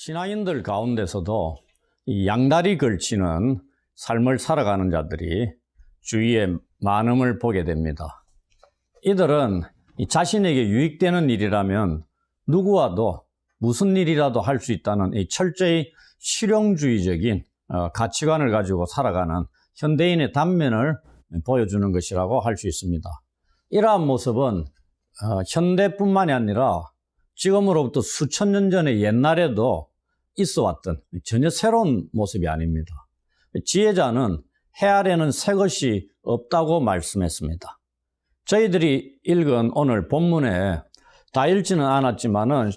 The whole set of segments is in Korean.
신앙인들 가운데서도 이 양다리 걸치는 삶을 살아가는 자들이 주위에 많음을 보게 됩니다. 이들은 자신에게 유익되는 일이라면 누구와도 무슨 일이라도 할 수 있다는 이 철저히 실용주의적인 가치관을 가지고 살아가는 현대인의 단면을 보여주는 것이라고 할 수 있습니다. 이러한 모습은 현대뿐만이 아니라 지금으로부터 수천 년 전의 옛날에도 있어 왔던 전혀 새로운 모습이 아닙니다. 지혜자는 해 아래는 새 것이 없다고 말씀했습니다. 저희들이 읽은 오늘 본문에 다 읽지는 않았지만은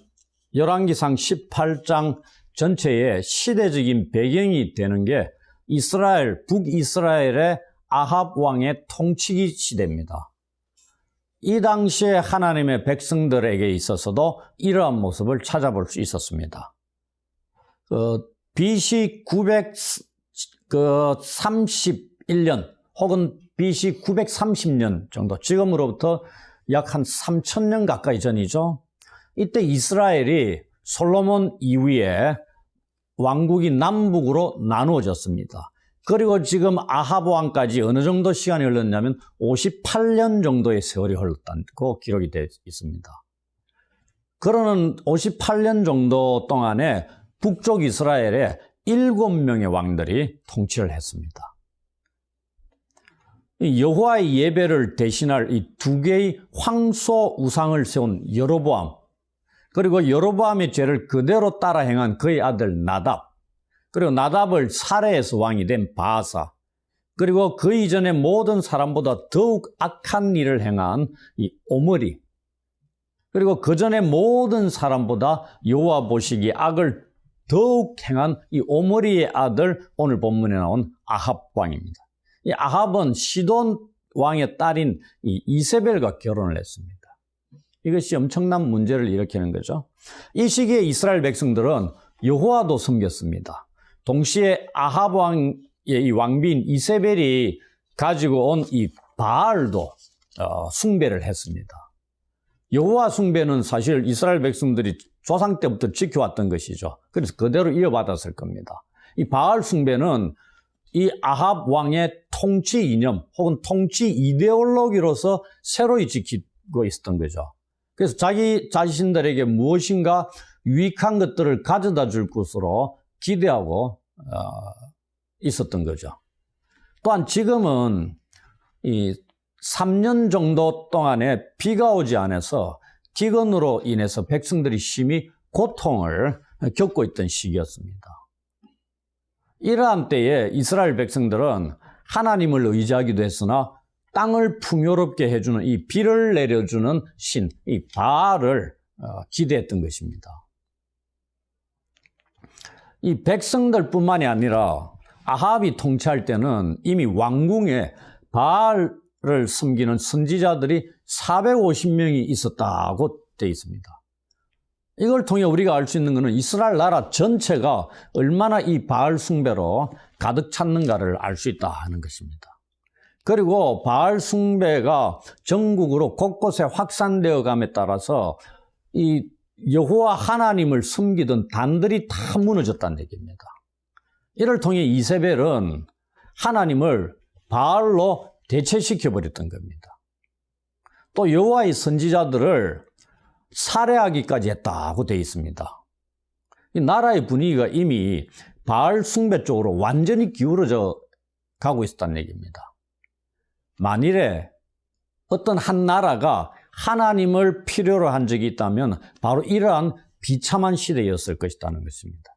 열왕기상 18장 전체의 시대적인 배경이 되는 게 북이스라엘의 아합 왕의 통치기 시대입니다. 이 당시에 하나님의 백성들에게 있어서도 이러한 모습을 찾아볼 수 있었습니다. BC 931년 혹은 BC 930년 정도, 지금으로부터 약 한 3000년 가까이 전이죠. 이때 이스라엘이 솔로몬 이후에 왕국이 남북으로 나누어졌습니다. 그리고 지금 아합 왕까지 어느 정도 시간이 흘렀냐면 58년 정도의 세월이 흘렀다고 기록이 되어 있습니다. 그러는 58년 정도 동안에 북쪽 이스라엘에 7명의 왕들이 통치를 했습니다. 여호와의 예배를 대신할 이 두 개의 황소 우상을 세운 여로보암, 그리고 여로보암의 죄를 그대로 따라 행한 그의 아들 나답, 그리고 나답을 살해해서 왕이 된 바아사, 그리고 그 이전의 모든 사람보다 더욱 악한 일을 행한 이 오므리, 그리고 그 전에 모든 사람보다 여호와 보시기에 악을 더욱 행한 이 오므리의 아들, 오늘 본문에 나온 아합 왕입니다. 이 아합은 시돈 왕의 딸인 이 이세벨과 결혼을 했습니다. 이것이 엄청난 문제를 일으키는 거죠. 이 시기에 이스라엘 백성들은 여호와도 섬겼습니다. 동시에 아합 왕의 이 왕비인 이세벨이 가지고 온 이 바알도 숭배를 했습니다. 여호와 숭배는 사실 이스라엘 백성들이 조상 때부터 지켜왔던 것이죠. 그래서 그대로 이어받았을 겁니다. 이 바알 숭배는 이 아합 왕의 통치 이념 혹은 통치 이데올로기로서 새로이 지키고 있었던 거죠. 그래서 자기 자신들에게 무엇인가 유익한 것들을 가져다 줄 것으로 기대하고 있었던 거죠. 또한 지금은 이 3년 정도 동안에 비가 오지 않아서 기근으로 인해서 백성들이 심히 고통을 겪고 있던 시기였습니다. 이러한 때에 이스라엘 백성들은 하나님을 의지하기도 했으나 땅을 풍요롭게 해주는 이 비를 내려주는 신, 이 바알을 기대했던 것입니다. 이 백성들뿐만이 아니라 아합이 통치할 때는 이미 왕궁에 바알을 섬기는 선지자들이 450명이 있었다고 되어 있습니다. 이걸 통해 우리가 알 수 있는 것은 이스라엘 나라 전체가 얼마나 이 바알 숭배로 가득 찼는가를 알 수 있다 하는 것입니다. 그리고 바알 숭배가 전국으로 곳곳에 확산되어 감에 따라서 이 여호와 하나님을 섬기던 단들이 다 무너졌다는 얘기입니다. 이를 통해 이세벨은 하나님을 바알로 대체시켜 버렸던 겁니다. 또 여호와의 선지자들을 살해하기까지 했다고 되어 있습니다. 이 나라의 분위기가 이미 바알 숭배 쪽으로 완전히 기울어져 가고 있었다는 얘기입니다. 만일에 어떤 한 나라가 하나님을 필요로 한 적이 있다면 바로 이러한 비참한 시대였을 것이라는 것입니다.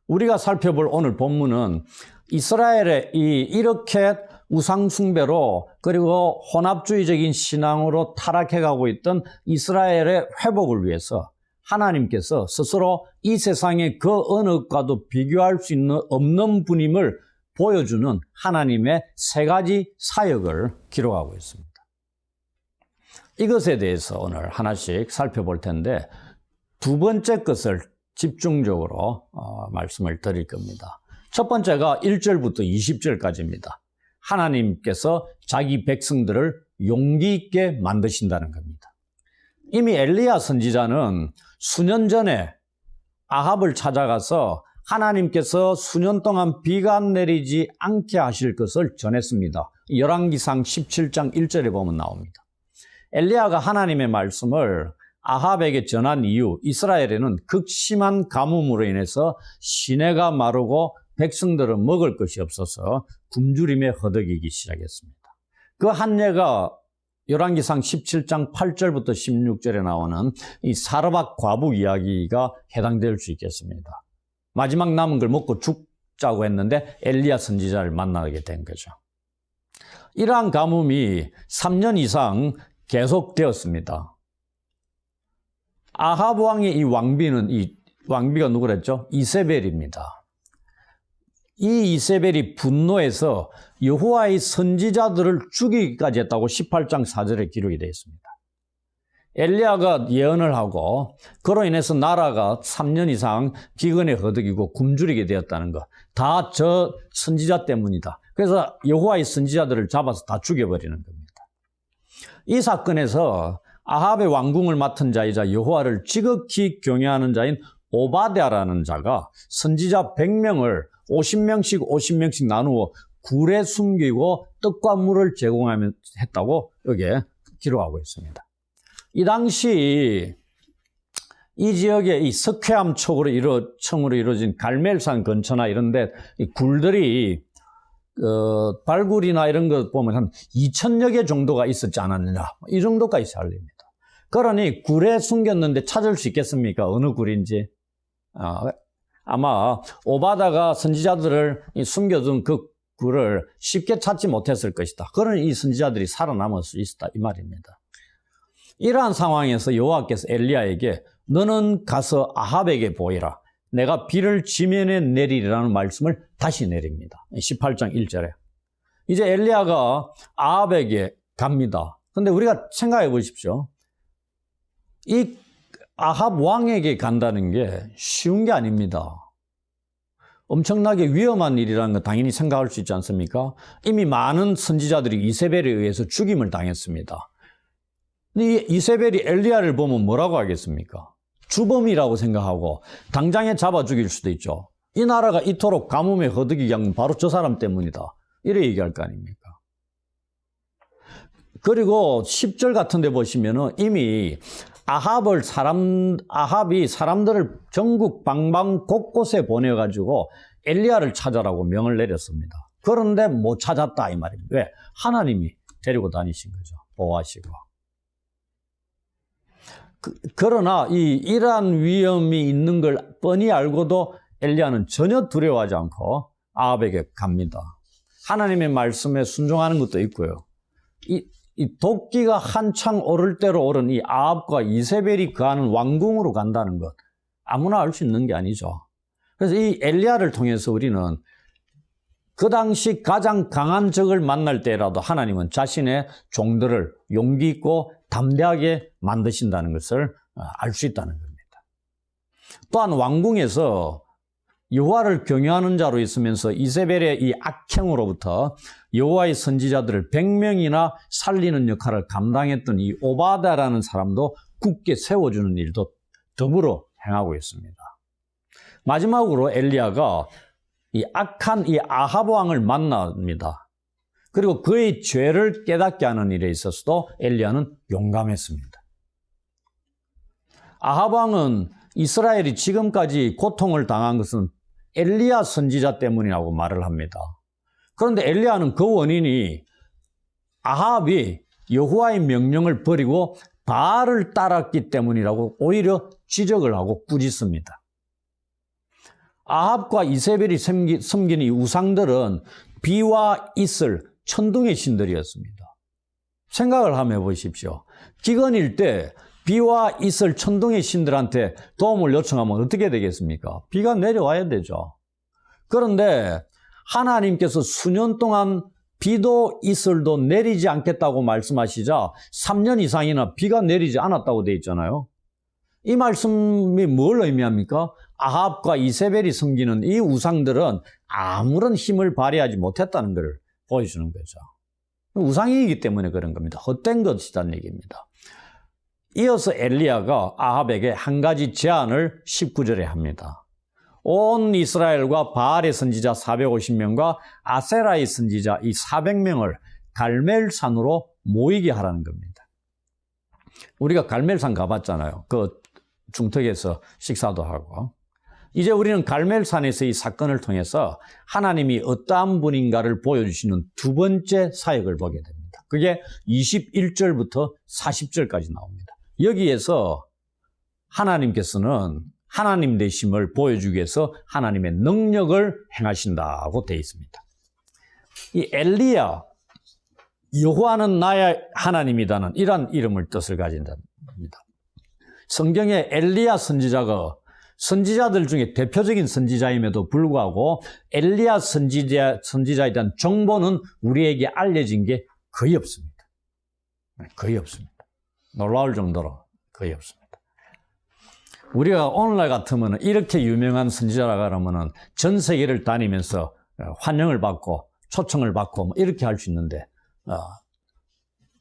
우리가 살펴볼 오늘 본문은 이스라엘의 이렇게 우상 숭배로 그리고 혼합주의적인 신앙으로 타락해가고 있던 이스라엘의 회복을 위해서 하나님께서 스스로 이 세상의 그 어느 것과도 비교할 수 없는 분임을 보여주는 하나님의 세 가지 사역을 기록하고 있습니다. 이것에 대해서 오늘 하나씩 살펴볼 텐데 두 번째 것을 집중적으로 말씀을 드릴 겁니다. 첫 번째가 1절부터 20절까지입니다. 하나님께서 자기 백성들을 용기 있게 만드신다는 겁니다. 이미 엘리야 선지자는 수년 전에 아합을 찾아가서 하나님께서 수년 동안 비가 내리지 않게 하실 것을 전했습니다. 열왕기상 17장 1절에 보면 나옵니다. 엘리야가 하나님의 말씀을 아합에게 전한 이유, 이스라엘에는 극심한 가뭄으로 인해서 시내가 마르고 백성들은 먹을 것이 없어서 굶주림에 허덕이기 시작했습니다. 그 한 예가 열왕기상 17장 8절부터 16절에 나오는 이 사르밧 과부 이야기가 해당될 수 있겠습니다. 마지막 남은 걸 먹고 죽자고 했는데 엘리야 선지자를 만나게 된 거죠. 이러한 가뭄이 3년 이상 계속되었습니다. 아합 왕의 이 왕비가 누구랬죠? 이세벨입니다. 이 이세벨이 분노해서 여호와의 선지자들을 죽이기까지 했다고 18장 4절에 기록이 되어 있습니다. 엘리야가 예언을 하고 그로 인해서 나라가 3년 이상 기근에 허덕이고 굶주리게 되었다는 것, 다 저 선지자 때문이다. 그래서 여호와의 선지자들을 잡아서 다 죽여버리는 겁니다. 이 사건에서 아합의 왕궁을 맡은 자이자 여호와를 지극히 경외하는 자인 오바댜라는 자가 선지자 100명을 50명씩 나누어 굴에 숨기고 떡과 물을 제공하며 했다고 여기에 기록하고 있습니다. 이 당시 이 지역에 이 석회암 청으로 이루어진 갈멜산 근처나 이런데 이 굴들이 발굴이나 이런 거 보면 한 2,000여 개 정도가 있었지 않았느냐, 이 정도까지 알립니다. 그러니 굴에 숨겼는데 찾을 수 있겠습니까? 어느 굴인지. 아마 오바다가 선지자들을 숨겨둔 그 굴을 쉽게 찾지 못했을 것이다. 그러니 이 선지자들이 살아남을 수 있었다, 이 말입니다. 이러한 상황에서 여호와께서 엘리야에게 너는 가서 아합에게 보이라. 내가 비를 지면에 내리리라는 말씀을 다시 내립니다. 18장 1절에. 이제 엘리야가 아합에게 갑니다. 그런데 우리가 생각해 보십시오. 이 아합 왕에게 간다는 게 쉬운 게 아닙니다. 엄청나게 위험한 일이라는 거 당연히 생각할 수 있지 않습니까? 이미 많은 선지자들이 이세벨에 의해서 죽임을 당했습니다. 이 이세벨이 엘리야를 보면 뭐라고 하겠습니까? 주범이라고 생각하고 당장에 잡아 죽일 수도 있죠. 이 나라가 이토록 가뭄에 허덕이게 한 건 바로 저 사람 때문이다, 이래 얘기할 거 아닙니까? 그리고 10절 같은 데 보시면은 이미 아합이 사람들을 전국 방방 곳곳에 보내가지고 엘리야를 찾아라고 명을 내렸습니다. 그런데 못 찾았다, 이 말입니다. 왜? 하나님이 데리고 다니신 거죠. 보호하시고. 그러나 이러한 위험이 있는 걸 뻔히 알고도 엘리야는 전혀 두려워하지 않고 아합에게 갑니다. 하나님의 말씀에 순종하는 것도 있고요. 이 도끼가 한창 오를 대로 오른 이 아합과 이세벨이 거하는 왕궁으로 간다는 것, 아무나 알 수 있는 게 아니죠. 그래서 이 엘리야를 통해서 우리는 그 당시 가장 강한 적을 만날 때라도 하나님은 자신의 종들을 용기 있고 담대하게 만드신다는 것을 알 수 있다는 겁니다. 또한 왕궁에서 여호와를 경외하는 자로 있으면서 이세벨의 이 악행으로부터 여호와의 선지자들을 100명이나 살리는 역할을 감당했던 이 오바댜라는 사람도 굳게 세워주는 일도 더불어 행하고 있습니다. 마지막으로 엘리야가 이 악한 이 아합 왕을 만납니다. 그리고 그의 죄를 깨닫게 하는 일에 있어서도 엘리야는 용감했습니다. 아합 왕은 이스라엘이 지금까지 고통을 당한 것은 엘리야 선지자 때문이라고 말을 합니다. 그런데 엘리야는 그 원인이 아합이 여호와의 명령을 버리고 바알을 따랐기 때문이라고 오히려 지적을 하고 꾸짖습니다. 아합과 이세벨이 섬긴 이 우상들은 비와 이슬, 천둥의 신들이었습니다. 생각을 한번 해보십시오. 기근일 때 비와 이슬, 천둥의 신들한테 도움을 요청하면 어떻게 되겠습니까? 비가 내려와야 되죠. 그런데 하나님께서 수년 동안 비도 이슬도 내리지 않겠다고 말씀하시자 3년 이상이나 비가 내리지 않았다고 되어 있잖아요. 이 말씀이 뭘 의미합니까? 아합과 이세벨이 섬기는 이 우상들은 아무런 힘을 발휘하지 못했다는 것을 보여주는 거죠. 우상이기 때문에 그런 겁니다. 헛된 것이라는 얘기입니다. 이어서 엘리야가 아합에게 한 가지 제안을 19절에 합니다. 온 이스라엘과 바알의 선지자 450명과 아세라의 선지자 이 400명을 갈멜산으로 모이게 하라는 겁니다. 우리가 갈멜산 가봤잖아요. 그 중턱에서 식사도 하고. 이제 우리는 갈멜산에서 이 사건을 통해서 하나님이 어떠한 분인가를 보여주시는 두 번째 사역을 보게 됩니다. 그게 21절부터 40절까지 나옵니다. 여기에서 하나님께서는 하나님 되심을 보여주기 위해서 하나님의 능력을 행하신다고 되어 있습니다. 이 엘리야, 여호와는 나의 하나님이다는 이러한 이름을 뜻을 가진답니다. 성경에 엘리야 선지자가 선지자들 중에 대표적인 선지자임에도 불구하고 엘리야 선지자에 대한 정보는 우리에게 알려진 게 거의 없습니다. 거의 없습니다. 놀라울 정도로 거의 없습니다. 우리가 오늘날 같으면 이렇게 유명한 선지자라고 하면 전 세계를 다니면서 환영을 받고 초청을 받고 뭐 이렇게 할 수 있는데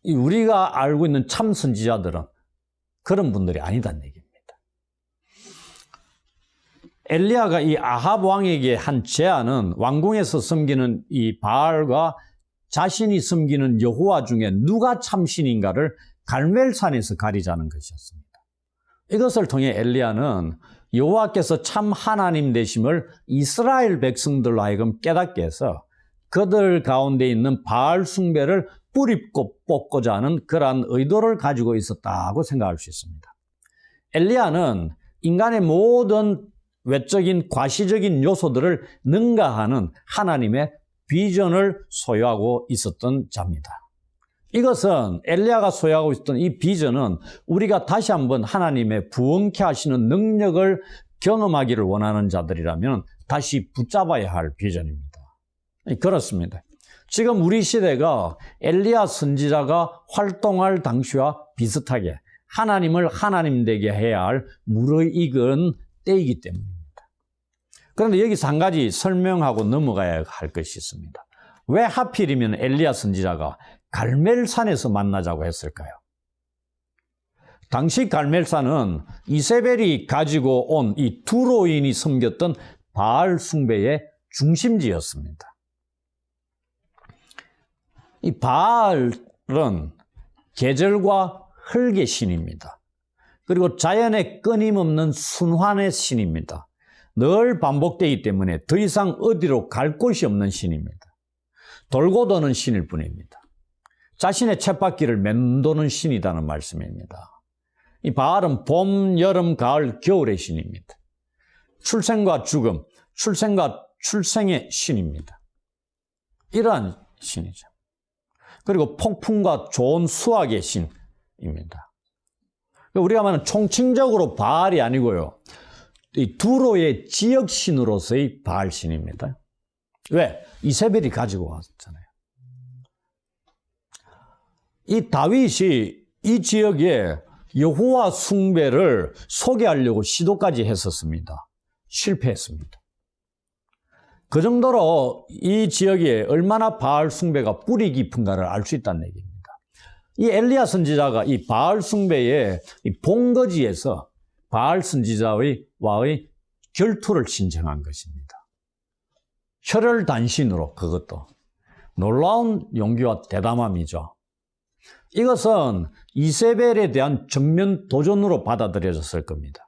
우리가 알고 있는 참 선지자들은 그런 분들이 아니다는 얘기입니다. 엘리야가 이 아합 왕에게 한 제안은 왕궁에서 섬기는 이 바알과 자신이 섬기는 여호와 중에 누가 참신인가를 갈멜산에서 가리자는 것이었습니다. 이것을 통해 엘리야는 여호와께서 참 하나님 되심을 이스라엘 백성들로 하여금 깨닫게 해서 그들 가운데 있는 바알 숭배를 뿌리고 뽑고자 하는 그러한 의도를 가지고 있었다고 생각할 수 있습니다. 엘리야는 인간의 모든 외적인 과시적인 요소들을 능가하는 하나님의 비전을 소유하고 있었던 자입니다. 이것은 엘리야가 소유하고 있었던 이 비전은 우리가 다시 한번 하나님의 부엉케 하시는 능력을 경험하기를 원하는 자들이라면 다시 붙잡아야 할 비전입니다. 그렇습니다. 지금 우리 시대가 엘리야 선지자가 활동할 당시와 비슷하게 하나님을 하나님 되게 해야 할 무르익은 때이기 때문입니다. 그런데 여기서 한 가지 설명하고 넘어가야 할 것이 있습니다. 왜 하필이면 엘리야 선지자가 갈멜산에서 만나자고 했을까요? 당시 갈멜산은 이세벨이 가지고 온 이 두로인이 섬겼던 바알 숭배의 중심지였습니다. 이 바알은 계절과 흙의 신입니다. 그리고 자연의 끊임없는 순환의 신입니다. 늘 반복되기 때문에 더 이상 어디로 갈 곳이 없는 신입니다. 돌고 도는 신일 뿐입니다. 자신의 쳇바퀴를 맴도는 신이라는 말씀입니다. 이 바알은 봄, 여름, 가을, 겨울의 신입니다. 출생과 죽음, 출생과 출생의 신입니다. 이러한 신이죠. 그리고 폭풍과 좋은 수확의 신입니다. 우리가 말하는 총칭적으로 바알이 아니고요. 이 두로의 지역신으로서의 바알신입니다. 왜? 이세벨이 가지고 왔잖아요. 이 다윗이 이 지역에 여호와 숭배를 소개하려고 시도까지 했었습니다. 실패했습니다. 그 정도로 이 지역에 얼마나 바알 숭배가 뿌리 깊은가를 알 수 있다는 얘기입니다. 이 엘리야 선지자가 이 바알 숭배의 이 본거지에서 바알 선지자와의 결투를 신청한 것입니다. 혈혈단신으로 그것도 놀라운 용기와 대담함이죠. 이것은 이세벨에 대한 정면 도전으로 받아들여졌을 겁니다.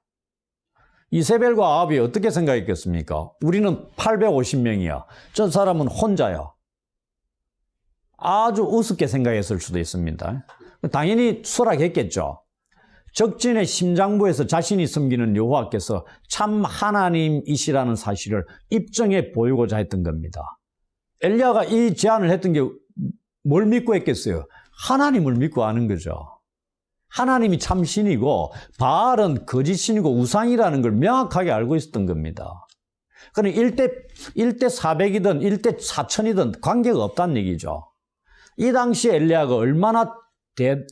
이세벨과 아합이 어떻게 생각했겠습니까? 우리는 850명이야. 저 사람은 혼자야. 아주 우습게 생각했을 수도 있습니다. 당연히 수락했겠죠. 적진의 심장부에서 자신이 섬기는 여호와께서 참 하나님이시라는 사실을 입증해 보이고자 했던 겁니다. 엘리야가 이 제안을 했던 게 뭘 믿고 했겠어요? 하나님을 믿고 하는 거죠. 하나님이 참 신이고 바알은 거짓 신이고 우상이라는 걸 명확하게 알고 있었던 겁니다. 그러니 1대 400이든 1대 4000이든 관계가 없다는 얘기죠. 이 당시 엘리야가 얼마나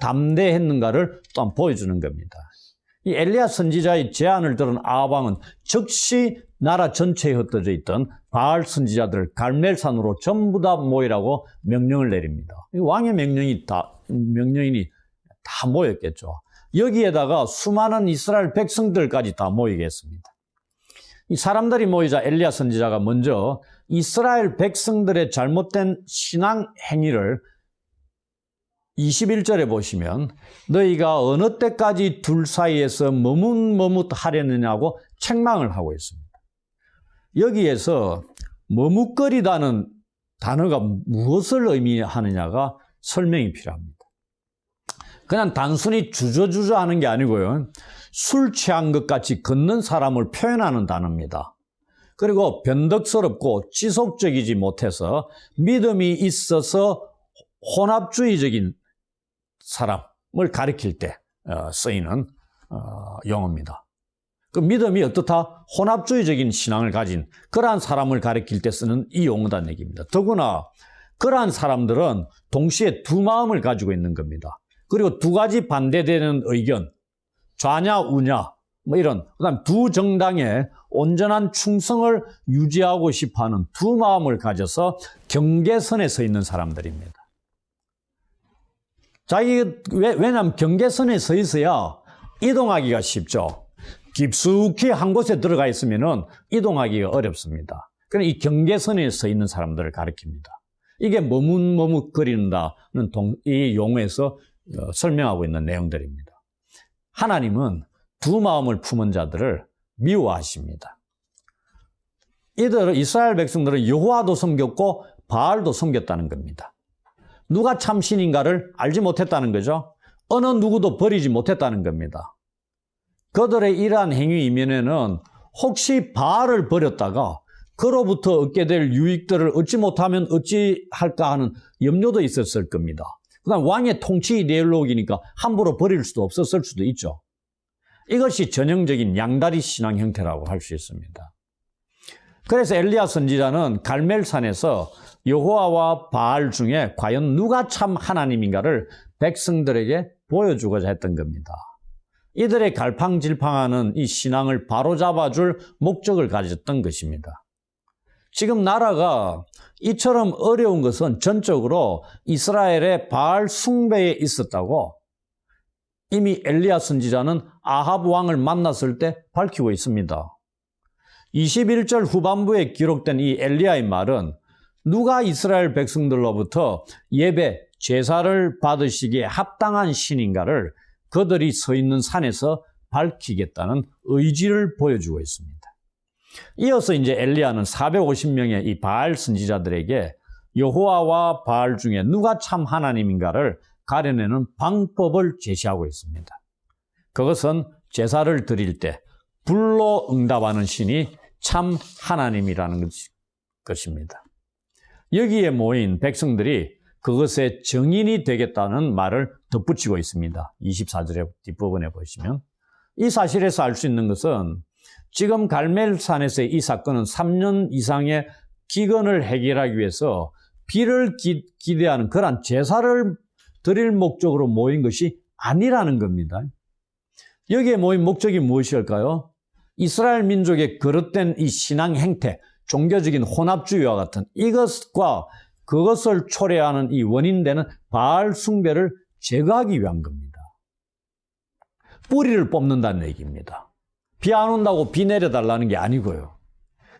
담대했는가를 또한 보여주는 겁니다. 이 엘리야 선지자의 제안을 들은 아합 왕은 즉시 나라 전체에 흩어져 있던 바알 선지자들을 갈멜산으로 전부 다 모이라고 명령을 내립니다. 왕의 명령이 다 모였겠죠. 여기에다가 수많은 이스라엘 백성들까지 다 모이게 했습니다. 이 사람들이 모이자 엘리야 선지자가 먼저 이스라엘 백성들의 잘못된 신앙 행위를 21절에 보시면 너희가 어느 때까지 둘 사이에서 머뭇머뭇하려느냐고 책망을 하고 있습니다. 여기에서 머뭇거리다는 단어가 무엇을 의미하느냐가 설명이 필요합니다. 그냥 단순히 주저주저 하는 게 아니고요. 술 취한 것 같이 걷는 사람을 표현하는 단어입니다. 그리고 변덕스럽고 지속적이지 못해서 믿음이 있어서 혼합주의적인 사람을 가리킬 때 쓰이는 용어입니다. 그 믿음이 어떻다? 혼합주의적인 신앙을 가진 그러한 사람을 가리킬 때 쓰는 이 용어다는 얘기입니다. 더구나 그러한 사람들은 동시에 두 마음을 가지고 있는 겁니다. 그리고 두 가지 반대되는 의견, 좌냐 우냐 뭐 이런, 그다음 두 정당에 온전한 충성을 유지하고 싶어하는 두 마음을 가져서 경계선에 서 있는 사람들입니다. 왜냐하면 경계선에 서 있어야 이동하기가 쉽죠. 깊숙이 한 곳에 들어가 있으면 이동하기가 어렵습니다. 그러나 이 경계선에 서 있는 사람들을 가리킵니다. 이게 머뭇머뭇거린다는 이 용어에서 설명하고 있는 내용들입니다. 하나님은 두 마음을 품은 자들을 미워하십니다. 이스라엘 백성들은 여호와도 섬겼고 바알도 섬겼다는 겁니다. 누가 참 신인가를 알지 못했다는 거죠. 어느 누구도 버리지 못했다는 겁니다. 그들의 이러한 행위 이면에는 혹시 바알을 버렸다가 그로부터 얻게 될 유익들을 얻지 못하면 어찌할까 하는 염려도 있었을 겁니다. 그다음 왕의 통치 이데올로기니까 함부로 버릴 수도 없었을 수도 있죠. 이것이 전형적인 양다리 신앙 형태라고 할 수 있습니다. 그래서 엘리야 선지자는 갈멜산에서 여호와와 바알 중에 과연 누가 참 하나님인가를 백성들에게 보여주고자 했던 겁니다. 이들의 갈팡질팡하는 이 신앙을 바로잡아줄 목적을 가졌던 것입니다. 지금 나라가 이처럼 어려운 것은 전적으로 이스라엘의 바알 숭배에 있었다고 이미 엘리야 선지자는 아합 왕을 만났을 때 밝히고 있습니다. 21절 후반부에 기록된 이 엘리야의 말은 누가 이스라엘 백성들로부터 예배, 제사를 받으시기에 합당한 신인가를 그들이 서 있는 산에서 밝히겠다는 의지를 보여주고 있습니다. 이어서 이제 엘리야는 450명의 이 바알 선지자들에게 여호와와 바알 중에 누가 참 하나님인가를 가려내는 방법을 제시하고 있습니다. 그것은 제사를 드릴 때 불로 응답하는 신이 참 하나님이라는 것입니다. 여기에 모인 백성들이 그것의 증인이 되겠다는 말을 덧붙이고 있습니다. 24절의 뒷부분에 보시면 이 사실에서 알 수 있는 것은 지금 갈멜산에서의 이 사건은 3년 이상의 기근을 해결하기 위해서 비를 기대하는 그러한 제사를 드릴 목적으로 모인 것이 아니라는 겁니다. 여기에 모인 목적이 무엇일까요? 이스라엘 민족의 그릇된 이 신앙 행태, 종교적인 혼합주의와 같은 이것과 그것을 초래하는 이 원인되는 바알 숭배를 제거하기 위한 겁니다. 뿌리를 뽑는다는 얘기입니다. 비 안 온다고 비 내려달라는 게 아니고요.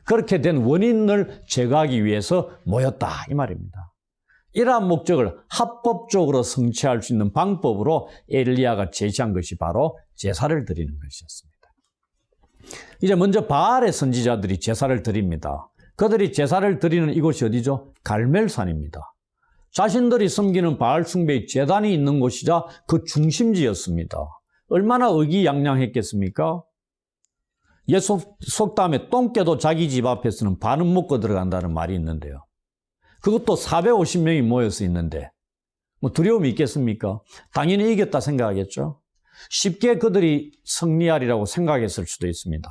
그렇게 된 원인을 제거하기 위해서 모였다 이 말입니다. 이러한 목적을 합법적으로 성취할 수 있는 방법으로 엘리야가 제시한 것이 바로 제사를 드리는 것이었습니다. 이제 먼저 바알의 선지자들이 제사를 드립니다. 그들이 제사를 드리는 이곳이 어디죠? 갈멜산입니다. 자신들이 섬기는 바알 숭배의 제단이 있는 곳이자 그 중심지였습니다. 얼마나 의기양양했겠습니까? 옛 속담에 똥개도 자기 집 앞에서는 반은 먹고 들어간다는 말이 있는데요. 그것도 450명이 모여서 있는데 뭐 두려움이 있겠습니까? 당연히 이겼다 생각하겠죠. 쉽게 그들이 승리하리라고 생각했을 수도 있습니다.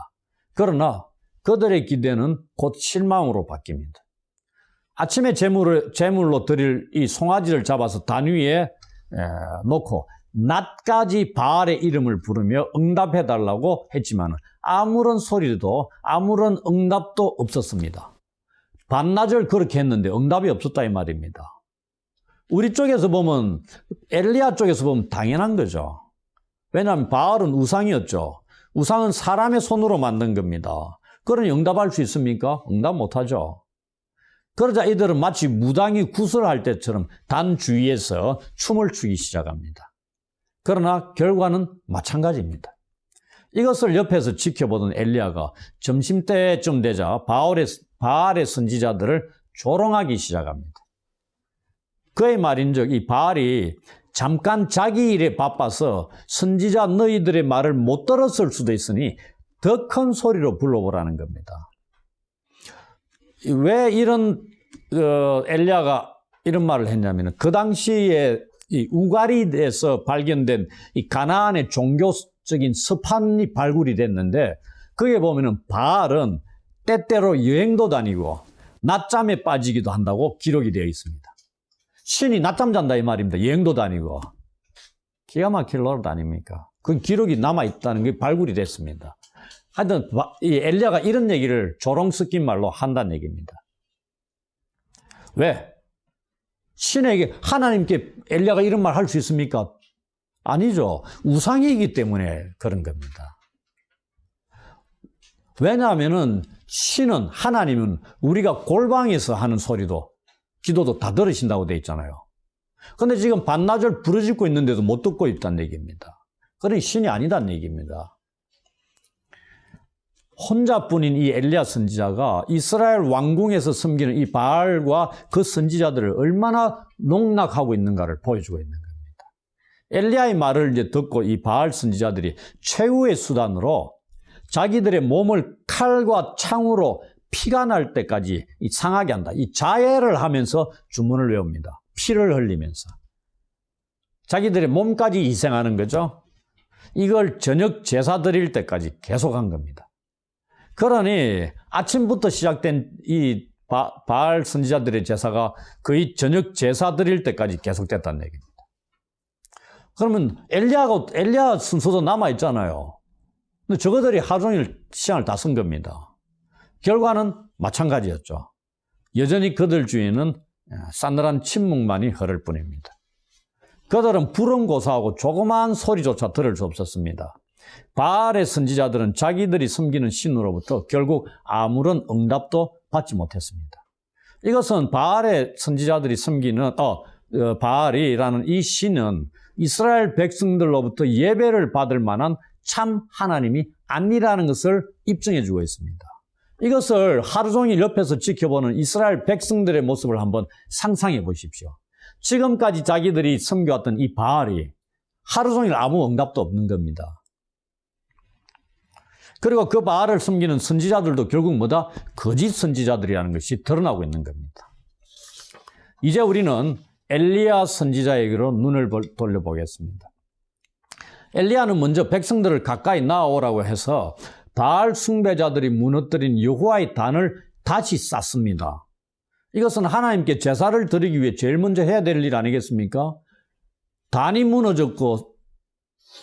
그러나 그들의 기대는 곧 실망으로 바뀝니다. 아침에 제물로 드릴 이 송아지를 잡아서 단 위에 놓고 낮까지 바알의 이름을 부르며 응답해달라고 했지만 아무런 소리도 아무런 응답도 없었습니다. 반나절 그렇게 했는데 응답이 없었다 이 말입니다. 우리 쪽에서 보면 엘리야 쪽에서 보면 당연한 거죠. 왜냐하면 바알은 우상이었죠. 우상은 사람의 손으로 만든 겁니다. 그러니 응답할 수 있습니까? 응답 못하죠. 그러자 이들은 마치 무당이 구슬할 때처럼 단 주위에서 춤을 추기 시작합니다. 그러나 결과는 마찬가지입니다. 이것을 옆에서 지켜보던 엘리야가 점심때쯤 되자 바알의 선지자들을 조롱하기 시작합니다. 그의 말인즉 이 바알이 잠깐 자기 일에 바빠서 선지자 너희들의 말을 못 들었을 수도 있으니 더 큰 소리로 불러보라는 겁니다. 왜 이런 엘리야가 이런 말을 했냐면 그 당시에 이 우가리에서 발견된 이 가나안의 종교적인 서판이 발굴이 됐는데 거기에 보면은 바알은 때때로 여행도 다니고 낮잠에 빠지기도 한다고 기록이 되어 있습니다. 신이 낮잠 잔다 이 말입니다. 여행도 다니고. 기가 막힐 노릇 아닙니까? 그 기록이 남아있다는 게 발굴이 됐습니다. 하여튼 이 엘리야가 이런 얘기를 조롱 섞인 말로 한다는 얘기입니다. 왜? 신에게 하나님께 엘리야가 이런 말 할 수 있습니까? 아니죠. 우상이기 때문에 그런 겁니다. 왜냐하면은 신은 하나님은 우리가 골방에서 하는 소리도 기도도 다 들으신다고 돼 있잖아요. 그런데 지금 반나절 부르짖고 있는데도 못 듣고 있다는 얘기입니다. 그러니 신이 아니다는 얘기입니다. 혼자뿐인 이 엘리야 선지자가 이스라엘 왕궁에서 섬기는 이 바알과 그 선지자들을 얼마나 농락하고 있는가를 보여주고 있는 겁니다. 엘리야의 말을 이제 듣고 이 바알 선지자들이 최후의 수단으로 자기들의 몸을 칼과 창으로 피가 날 때까지 상하게 한다. 이 자해를 하면서 주문을 외웁니다. 피를 흘리면서. 자기들의 몸까지 희생하는 거죠. 이걸 저녁 제사 드릴 때까지 계속한 겁니다. 그러니 아침부터 시작된 이 바알 선지자들의 제사가 거의 저녁 제사 드릴 때까지 계속됐다는 얘기입니다. 그러면 엘리야 순서도 남아있잖아요. 근데 저거들이 하루 종일 시간을 다 쓴 겁니다. 결과는 마찬가지였죠. 여전히 그들 주위에는 싸늘한 침묵만이 흐를 뿐입니다. 그들은 부름고사하고 조그마한 소리조차 들을 수 없었습니다. 바알의 선지자들은 자기들이 섬기는 신으로부터 결국 아무런 응답도 받지 못했습니다. 이것은 바알의 선지자들이 섬기는 바알이라는 이 신은 이스라엘 백성들로부터 예배를 받을 만한 참 하나님이 아니라는 것을 입증해 주고 있습니다. 이것을 하루 종일 옆에서 지켜보는 이스라엘 백성들의 모습을 한번 상상해 보십시오. 지금까지 자기들이 섬겨왔던 이 바알이 하루 종일 아무 응답도 없는 겁니다. 그리고 그 바알을 섬기는 선지자들도 결국 뭐다? 거짓 선지자들이라는 것이 드러나고 있는 겁니다. 이제 우리는 엘리야 선지자에게로 눈을 돌려보겠습니다. 엘리야는 먼저 백성들을 가까이 나오라고 해서 바알 숭배자들이 무너뜨린 여호와의 단을 다시 쌓습니다. 이것은 하나님께 제사를 드리기 위해 제일 먼저 해야 될 일 아니겠습니까? 단이 무너졌고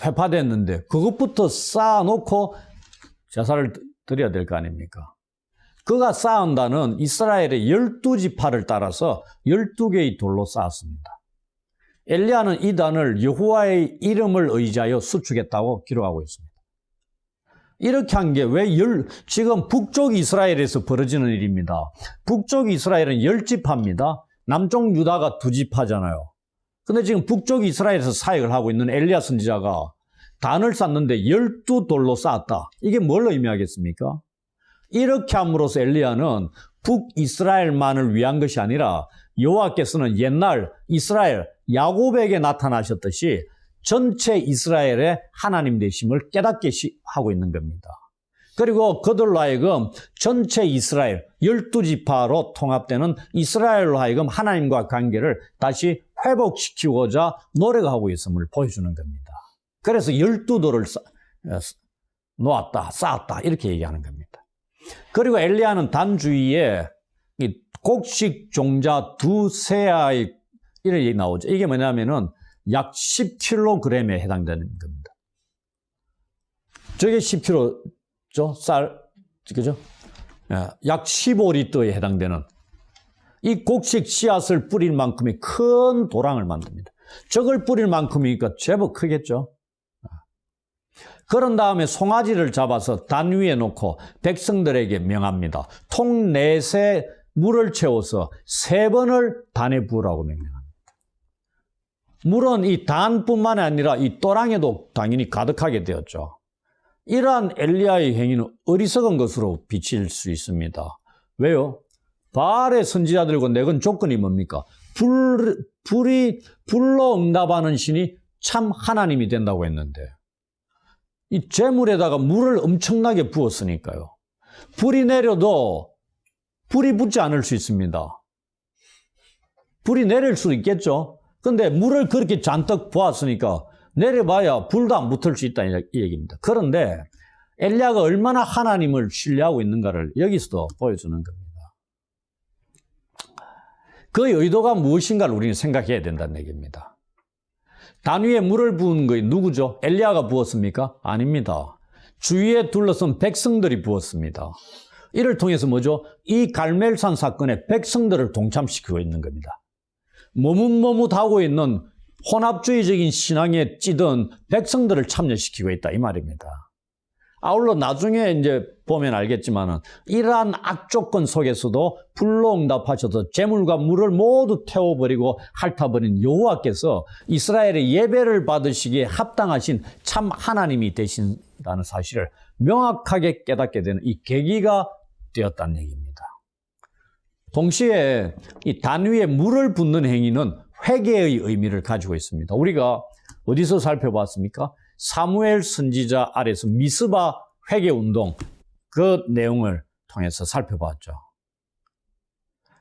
회파됐는데 그것부터 쌓아놓고 제사를 드려야 될 거 아닙니까? 그가 쌓은 단은 이스라엘의 12지파를 따라서 12개의 돌로 쌓았습니다. 엘리야는 이 단을 여호와의 이름을 의지하여 수축했다고 기록하고 있습니다. 이렇게 한 게 지금 북쪽 이스라엘에서 벌어지는 일입니다. 북쪽 이스라엘은 10지파입니다. 남쪽 유다가 2지파잖아요. 근데 지금 북쪽 이스라엘에서 사역을 하고 있는 엘리야 선지자가 단을 쌓는데 12돌로 쌓았다. 이게 뭘 의미하겠습니까? 이렇게 함으로써 엘리야는 북이스라엘만을 위한 것이 아니라 여호와께서는 옛날 이스라엘 야곱에게 나타나셨듯이 전체 이스라엘의 하나님 되심을 깨닫게 하고 있는 겁니다. 그리고 그들로 하여금 전체 이스라엘 12지파로 통합되는 이스라엘로 하여금 하나님과 관계를 다시 회복시키고자 노력하고 있음을 보여주는 겁니다. 그래서 12돌을 놓았다, 쌓았다 이렇게 얘기하는 겁니다. 그리고 엘리야는 단 주위에 곡식 종자 2세아의 이런 얘기 나오죠. 이게 뭐냐면은 약 10kg에 해당되는 겁니다. 저게 10kg죠? 쌀, 그죠? 약 15리터에 해당되는 이 곡식 씨앗을 뿌릴 만큼의 큰 도랑을 만듭니다. 저걸 뿌릴 만큼이니까 제법 크겠죠? 그런 다음에 송아지를 잡아서 단 위에 놓고 백성들에게 명합니다. 통 넷에 물을 채워서 3번을 단에 부으라고 명령합니다. 물은 이 단뿐만 아니라 이 또랑에도 당연히 가득하게 되었죠. 이러한 엘리야의 행위는 어리석은 것으로 비칠 수 있습니다. 왜요? 바알의 선지자들과 내건 조건이 뭡니까? 불로 응답하는 신이 참 하나님이 된다고 했는데 이 재물에다가 물을 엄청나게 부었으니까요. 불이 내려도 불이 붙지 않을 수 있습니다. 불이 내릴 수 있겠죠. 근데 물을 그렇게 잔뜩 부었으니까 내려봐야 불도 안 붙을 수 있다 이 얘기입니다. 그런데 엘리야가 얼마나 하나님을 신뢰하고 있는가를 여기서도 보여주는 겁니다. 그 의도가 무엇인가를 우리는 생각해야 된다는 얘기입니다. 단 위에 물을 부은 것이 누구죠? 엘리야가 부었습니까? 아닙니다. 주위에 둘러선 백성들이 부었습니다. 이를 통해서 뭐죠? 이 갈멜산 사건에 백성들을 동참시키고 있는 겁니다. 머뭇머뭇하고 있는 혼합주의적인 신앙에 찌든 백성들을 참여시키고 있다 이 말입니다. 아울러 나중에 이제 보면 알겠지만은 이러한 악조건 속에서도 불로 응답하셔서 재물과 물을 모두 태워버리고 핥아버린 여호와께서 이스라엘의 예배를 받으시기에 합당하신 참 하나님이 되신다는 사실을 명확하게 깨닫게 되는 이 계기가 되었다는 얘기입니다. 동시에 이 단 위에 물을 붓는 행위는 회개의 의미를 가지고 있습니다. 우리가 어디서 살펴봤습니까? 사무엘 선지자 아래서 미스바 회개운동 그 내용을 통해서 살펴봤죠.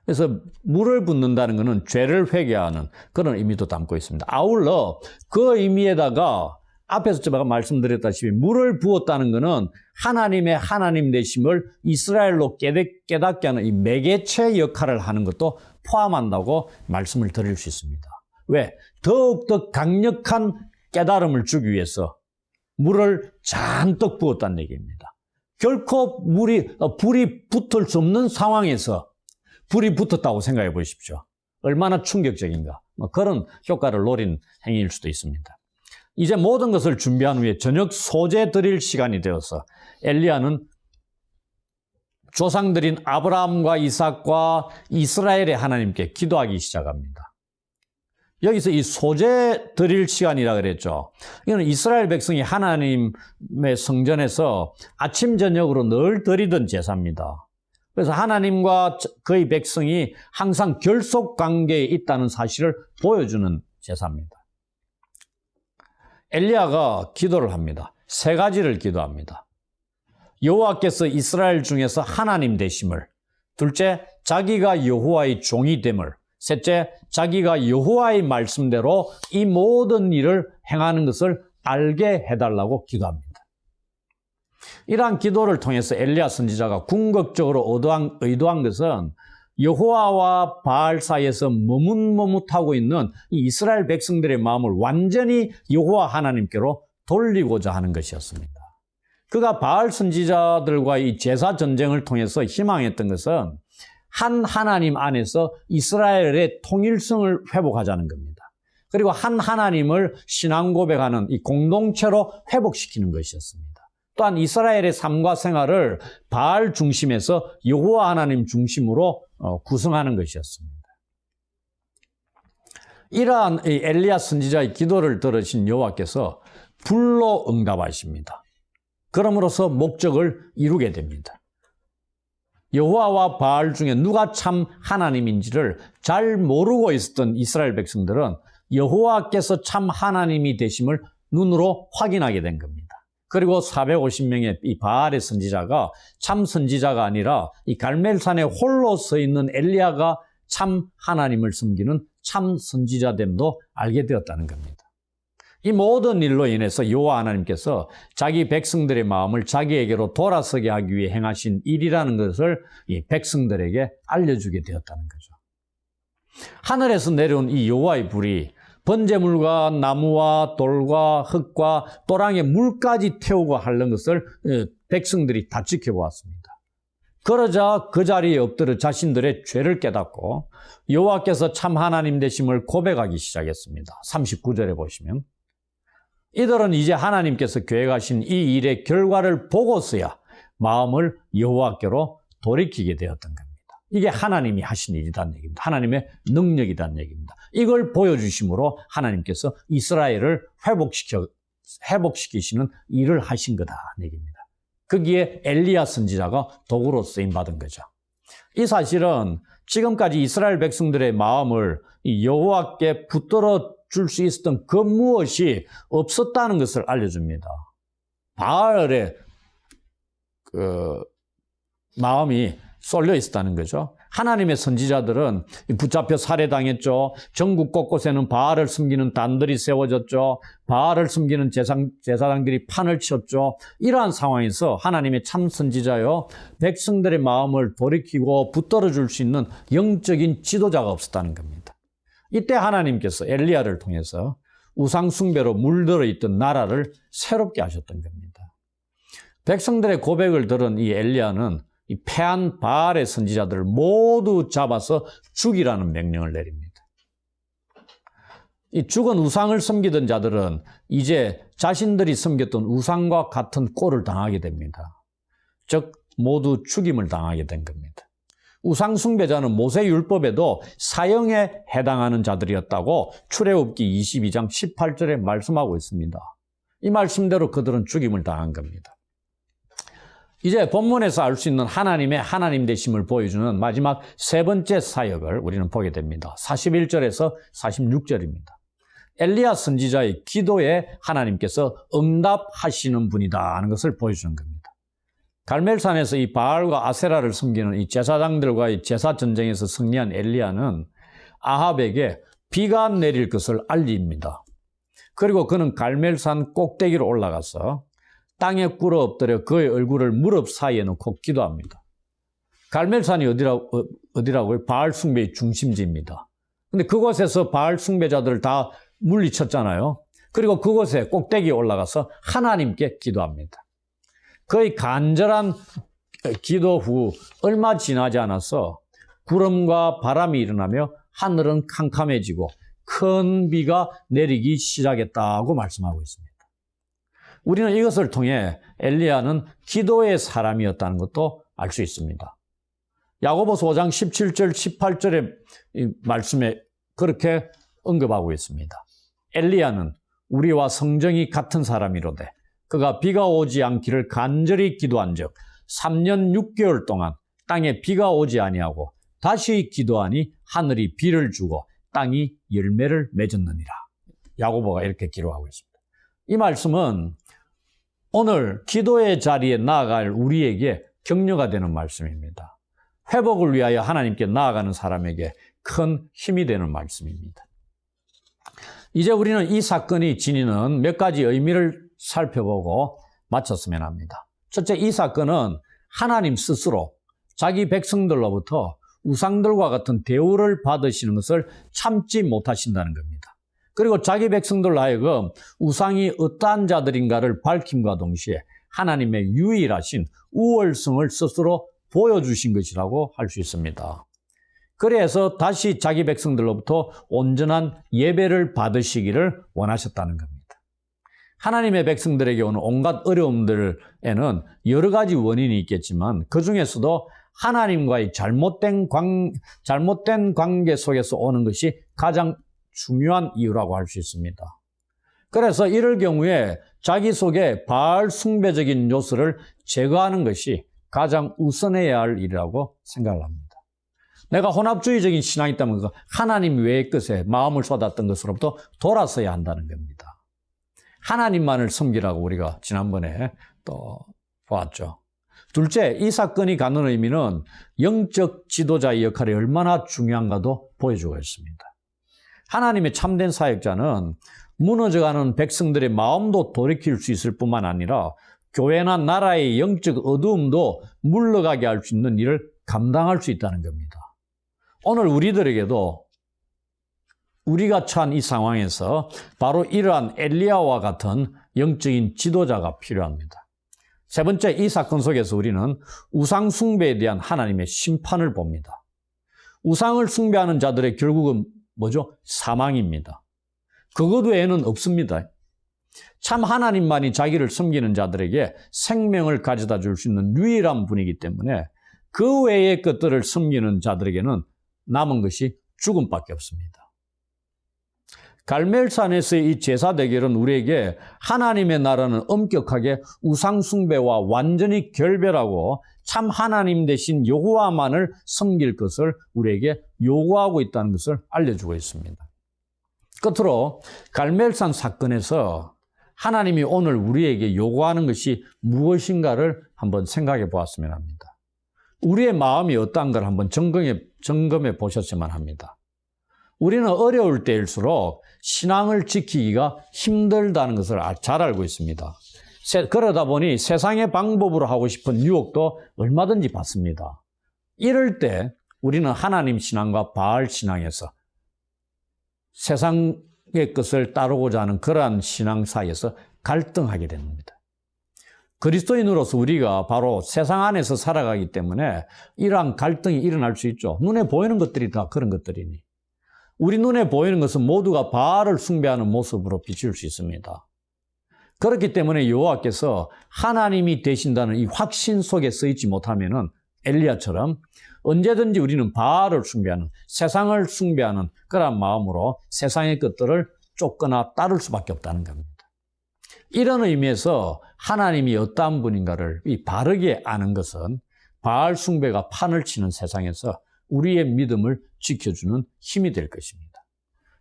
그래서 물을 붓는다는 것은 죄를 회개하는 그런 의미도 담고 있습니다. 아울러 그 의미에다가 앞에서 제가 말씀드렸다시피 물을 부었다는 것은 하나님의 하나님 되심을 이스라엘로 깨닫게 하는 이 매개체 역할을 하는 것도 포함한다고 말씀을 드릴 수 있습니다. 왜? 더욱더 강력한 깨달음을 주기 위해서 물을 잔뜩 부었다는 얘기입니다. 결코 불이 붙을 수 없는 상황에서 불이 붙었다고 생각해 보십시오. 얼마나 충격적인가. 그런 효과를 노린 행위일 수도 있습니다. 이제 모든 것을 준비한 후에 저녁 소제 드릴 시간이 되어서 엘리야는 조상들인 아브라함과 이삭과 이스라엘의 하나님께 기도하기 시작합니다. 여기서 이 소제 드릴 시간이라 그랬죠. 이건 이스라엘 백성이 하나님의 성전에서 아침 저녁으로 늘 드리던 제사입니다. 그래서 하나님과 그의 백성이 항상 결속 관계에 있다는 사실을 보여주는 제사입니다. 엘리야가 기도를 합니다. 3가지를 기도합니다. 여호와께서 이스라엘 중에서 하나님 되심을, 둘째, 자기가 여호와의 종이 됨을, 셋째, 자기가 여호와의 말씀대로 이 모든 일을 행하는 것을 알게 해달라고 기도합니다. 이러한 기도를 통해서 엘리야 선지자가 궁극적으로 의도한 것은 여호와와 바알 사이에서 머뭇머뭇하고 있는 이 이스라엘 백성들의 마음을 완전히 여호와 하나님께로 돌리고자 하는 것이었습니다. 그가 바알 선지자들과 이 제사 전쟁을 통해서 희망했던 것은 한 하나님 안에서 이스라엘의 통일성을 회복하자는 겁니다. 그리고 한 하나님을 신앙 고백하는 이 공동체로 회복시키는 것이었습니다. 또한 이스라엘의 삶과 생활을 바알 중심에서 여호와 하나님 중심으로 구성하는 것이었습니다. 이러한 엘리야 선지자의 기도를 들으신 여호와께서 불로 응답하십니다. 그럼으로써 목적을 이루게 됩니다. 여호와와 바알 중에 누가 참 하나님인지를 잘 모르고 있었던 이스라엘 백성들은 여호와께서 참 하나님이 되심을 눈으로 확인하게 된 겁니다. 그리고 450명의 이 바알의 선지자가 참 선지자가 아니라 이 갈멜산에 홀로 서 있는 엘리야가 참 하나님을 섬기는 참 선지자됨도 알게 되었다는 겁니다. 이 모든 일로 인해서 여호와 하나님께서 자기 백성들의 마음을 자기에게로 돌아서게 하기 위해 행하신 일이라는 것을 이 백성들에게 알려주게 되었다는 거죠. 하늘에서 내려온 이 여호와의 불이 번제물과 나무와 돌과 흙과 또랑의 물까지 태우고 하는 것을 백성들이 다 지켜보았습니다. 그러자 그 자리에 엎드려 자신들의 죄를 깨닫고 여호와께서 참 하나님 되심을 고백하기 시작했습니다. 39절에 보시면 이들은 이제 하나님께서 계획하신 이 일의 결과를 보고서야 마음을 여호와께로 돌이키게 되었던 겁니다. 이게 하나님이 하신 일이라는 얘기입니다. 하나님의 능력이라는 얘기입니다. 이걸 보여주심으로 하나님께서 이스라엘을 회복시키시는 일을 하신 거다는 얘기입니다. 거기에 엘리야 선지자가 도구로 쓰임받은 거죠. 이 사실은 지금까지 이스라엘 백성들의 마음을 여호와께 붙들어 줄 수 있었던 그 무엇이 없었다는 것을 알려줍니다. 바알의 마음이 쏠려 있었다는 거죠. 하나님의 선지자들은 붙잡혀 살해당했죠. 전국 곳곳에는 바알을 숨기는 단들이 세워졌죠. 바알을 숨기는 제사장들이 판을 쳤죠. 이러한 상황에서 하나님의 참 선지자요, 백성들의 마음을 돌이키고 붙들어 줄 수 있는 영적인 지도자가 없었다는 겁니다. 이때 하나님께서 엘리야를 통해서 우상 숭배로 물들어 있던 나라를 새롭게 하셨던 겁니다. 백성들의 고백을 들은 이 엘리야는 이 패한 바알의 선지자들을 모두 잡아서 죽이라는 명령을 내립니다. 이 죽은 우상을 섬기던 자들은 이제 자신들이 섬겼던 우상과 같은 꼴을 당하게 됩니다. 즉 모두 죽임을 당하게 된 겁니다. 우상 숭배자는 모세 율법에도 사형에 해당하는 자들이었다고 출애굽기 22장 18절에 말씀하고 있습니다. 이 말씀대로 그들은 죽임을 당한 겁니다. 이제 본문에서 알 수 있는 하나님의 하나님 되심을 보여주는 마지막 세 번째 사역을 우리는 보게 됩니다. 41절에서 46절입니다. 엘리야 선지자의 기도에 하나님께서 응답하시는 분이다 하는 것을 보여주는 겁니다. 갈멜산에서 이 바알과 아세라를 섬기는 이 제사장들과의 제사 전쟁에서 승리한 엘리야는 아합에게 비가 내릴 것을 알립니다. 그리고 그는 갈멜산 꼭대기로 올라가서 땅에 꿇어 엎드려 그의 얼굴을 무릎 사이에 놓고 기도합니다. 갈멜산이 어디라고요? 바알 숭배의 중심지입니다. 근데 그곳에서 바알 숭배자들을 다 물리쳤잖아요. 그리고 그곳에 꼭대기에 올라가서 하나님께 기도합니다. 그의 간절한 기도 후 얼마 지나지 않아서 구름과 바람이 일어나며 하늘은 캄캄해지고 큰 비가 내리기 시작했다고 말씀하고 있습니다. 우리는 이것을 통해 엘리야는 기도의 사람이었다는 것도 알 수 있습니다. 야고보서 5장 17절, 18절의 말씀에 그렇게 언급하고 있습니다. 엘리야는 우리와 성정이 같은 사람이로되 그가 비가 오지 않기를 간절히 기도한즉 3년 6개월 동안 땅에 비가 오지 아니하고 다시 기도하니 하늘이 비를 주고 땅이 열매를 맺었느니라. 야고보가 이렇게 기록하고 있습니다. 이 말씀은 오늘 기도의 자리에 나아갈 우리에게 격려가 되는 말씀입니다. 회복을 위하여 하나님께 나아가는 사람에게 큰 힘이 되는 말씀입니다. 이제 우리는 이 사건이 지니는 몇 가지 의미를 살펴보고 마쳤으면 합니다. 첫째, 이 사건은 하나님 스스로 자기 백성들로부터 우상들과 같은 대우를 받으시는 것을 참지 못하신다는 겁니다. 그리고 자기 백성들로 하여금 우상이 어떠한 자들인가를 밝힘과 동시에 하나님의 유일하신 우월성을 스스로 보여주신 것이라고 할 수 있습니다. 그래서 다시 자기 백성들로부터 온전한 예배를 받으시기를 원하셨다는 겁니다. 하나님의 백성들에게 오는 온갖 어려움들에는 여러 가지 원인이 있겠지만 그 중에서도 하나님과의 잘못된 관계 속에서 오는 것이 가장 중요한 이유라고 할 수 있습니다. 그래서 이럴 경우에 자기 속에 바알 숭배적인 요소를 제거하는 것이 가장 우선해야 할 일이라고 생각을 합니다. 내가 혼합주의적인 신앙이 있다면 하나님 외의 것에 마음을 쏟았던 것으로부터 돌아서야 한다는 겁니다. 하나님만을 섬기라고 우리가 지난번에 또 보았죠. 둘째, 이 사건이 갖는 의미는 영적 지도자의 역할이 얼마나 중요한가도 보여주고 있습니다. 하나님의 참된 사역자는 무너져가는 백성들의 마음도 돌이킬 수 있을 뿐만 아니라 교회나 나라의 영적 어두움도 물러가게 할 수 있는 일을 감당할 수 있다는 겁니다. 오늘 우리들에게도 우리가 처한 이 상황에서 바로 이러한 엘리야와 같은 영적인 지도자가 필요합니다. 세 번째, 이 사건 속에서 우리는 우상 숭배에 대한 하나님의 심판을 봅니다. 우상을 숭배하는 자들의 결국은 뭐죠? 사망입니다. 그것 외에는 없습니다. 참 하나님만이 자기를 섬기는 자들에게 생명을 가져다 줄 수 있는 유일한 분이기 때문에 그 외의 것들을 섬기는 자들에게는 남은 것이 죽음밖에 없습니다. 갈멜산에서의 이 제사 대결은 우리에게 하나님의 나라는 엄격하게 우상 숭배와 완전히 결별하고 참 하나님 대신 여호와만을 섬길 것을 우리에게 요구하고 있다는 것을 알려주고 있습니다. 끝으로 갈멜산 사건에서 하나님이 오늘 우리에게 요구하는 것이 무엇인가를 한번 생각해 보았으면 합니다. 우리의 마음이 어떠한가를 한번 점검해 보셨으면 합니다. 우리는 어려울 때일수록 신앙을 지키기가 힘들다는 것을 잘 알고 있습니다. 그러다 보니 세상의 방법으로 하고 싶은 유혹도 얼마든지 받습니다. 이럴 때 우리는 하나님 신앙과 바알 신앙에서 세상의 것을 따르고자 하는 그러한 신앙 사이에서 갈등하게 됩니다. 그리스도인으로서 우리가 바로 세상 안에서 살아가기 때문에 이러한 갈등이 일어날 수 있죠. 눈에 보이는 것들이 다 그런 것들이니. 우리 눈에 보이는 것은 모두가 바알을 숭배하는 모습으로 비칠 수 있습니다. 그렇기 때문에 여호와께서 하나님이 되신다는 이 확신 속에 서 있지 못하면은 엘리야처럼 언제든지 우리는 바알을 숭배하는, 세상을 숭배하는 그런 마음으로 세상의 것들을 쫓거나 따를 수밖에 없다는 겁니다. 이런 의미에서 하나님이 어떠한 분인가를 바르게 아는 것은 바알 숭배가 판을 치는 세상에서 우리의 믿음을 지켜주는 힘이 될 것입니다.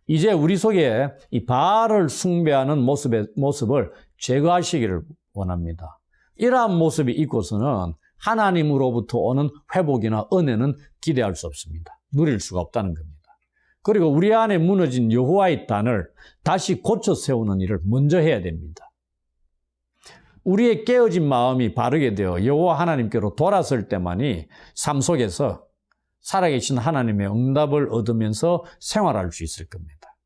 이제 우리 속에 이 바알을 숭배하는 모습을 제거하시기를 원합니다. 이러한 모습이 있고서는 하나님으로부터 오는 회복이나 은혜는 기대할 수 없습니다. 누릴 수가 없다는 겁니다. 그리고 우리 안에 무너진 여호와의 단을 다시 고쳐 세우는 일을 먼저 해야 됩니다. 우리의 깨어진 마음이 바르게 되어 여호와 하나님께로 돌아설 때만이 삶 속에서 살아계신 하나님의 응답을 얻으면서 생활할 수 있을 겁니다.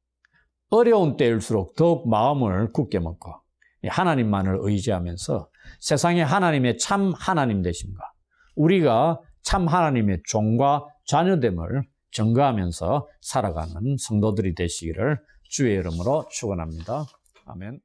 어려운 때일수록 더욱 마음을 굳게 먹고 하나님만을 의지하면서 세상에 하나님의 참 하나님 되심과 우리가 참 하나님의 종과 자녀됨을 증거하면서 살아가는 성도들이 되시기를 주의 이름으로 축원합니다. 아멘.